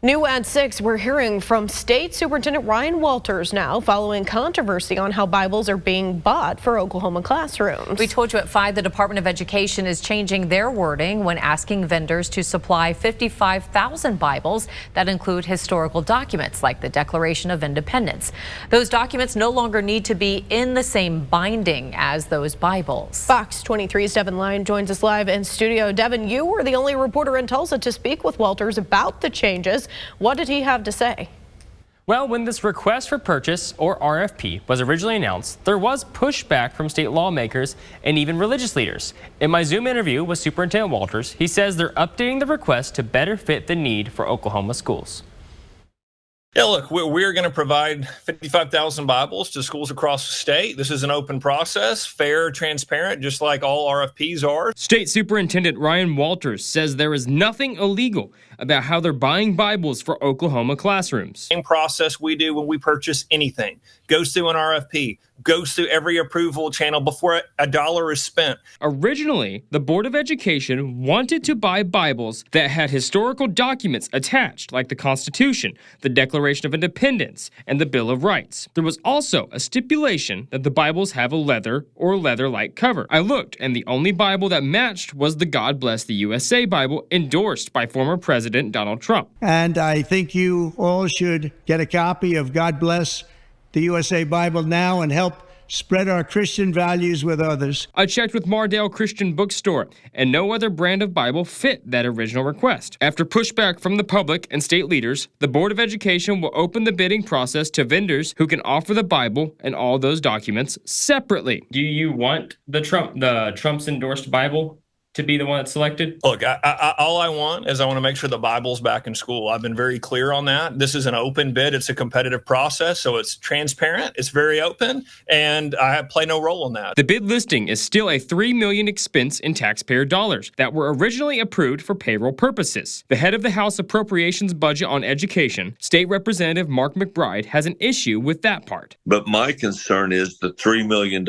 New at 6, we're hearing from State Superintendent Ryan Walters now following controversy on how Bibles are being bought for Oklahoma classrooms. We told you at 5 the Department of Education is changing their wording when asking vendors to supply 55,000 Bibles that include historical documents like the Declaration of Independence. Those documents no longer need to be in the same binding as those Bibles. Fox 23's Devin Lyon joins us live in studio. Devin, you were the only reporter in Tulsa to speak with Walters about the changes. What did he have to say? Well, when this request for purchase, or RFP, was originally announced, there was pushback from state lawmakers and even religious leaders. In my Zoom interview with Superintendent Walters, he says they're updating the request to better fit the need for Oklahoma schools. Yeah, look, we're going to provide 55,000 Bibles to schools across the state. This is an open process, fair, transparent, just like all RFPs are. State Superintendent Ryan Walters says there is nothing illegal about how they're buying Bibles for Oklahoma classrooms. Same process we do when we purchase anything. Goes through an RFP, goes through every approval channel before a dollar is spent. Originally, the Board of Education wanted to buy Bibles that had historical documents attached, like the Constitution, the Declaration of Independence, and the Bill of Rights. There was also a stipulation that the Bibles have a leather or leather-like cover. I looked, and the only Bible that matched was the God Bless the USA Bible endorsed by former President Donald Trump. And I think you all should get a copy of God Bless the USA Bible now and help spread our Christian values with others. I checked with Mardale Christian Bookstore, and no other brand of Bible fit that original request. After pushback from the public and state leaders, the Board of Education will open the bidding process to vendors who can offer the Bible and all those documents separately. Do you want the Trump's endorsed Bible to be the one that's selected? Look, all I want is I want to make sure the Bible's back in school. I've been very clear on that. This is an open bid. It's a competitive process, so it's transparent, it's very open, and I play no role in that. The bid listing is still a $3 million expense in taxpayer dollars that were originally approved for payroll purposes. The head of the House Appropriations Budget on Education, State Representative Mark McBride, has an issue with that part. But my concern is the $3 million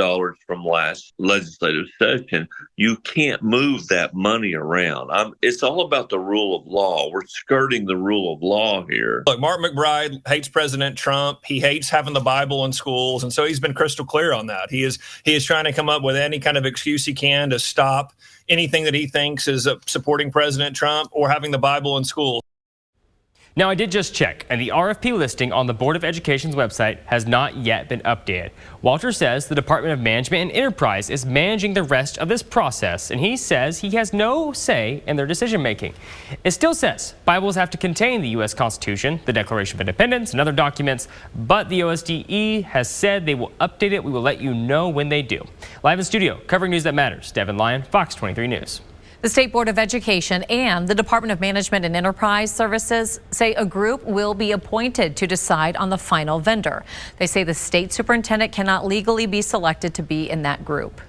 from last legislative session. You can't move that money around. It's all about the rule of law. We're skirting the rule of law here. Look, Mark McBride hates President Trump. He hates having the Bible in schools, and so he's been crystal clear on that. He is trying to come up with any kind of excuse he can to stop anything that he thinks is supporting President Trump or having the Bible in schools. Now, I did just check, and the RFP listing on the Board of Education's website has not yet been updated. Walter says the Department of Management and Enterprise is managing the rest of this process, and he says he has no say in their decision-making. It still says Bibles have to contain the U.S. Constitution, the Declaration of Independence, and other documents, but the OSDE has said they will update it. We will let you know when they do. Live in studio, covering news that matters, Devin Lyon, Fox 23 News. The State Board of Education and the Department of Management and Enterprise Services say a group will be appointed to decide on the final vendor. They say the state superintendent cannot legally be selected to be in that group.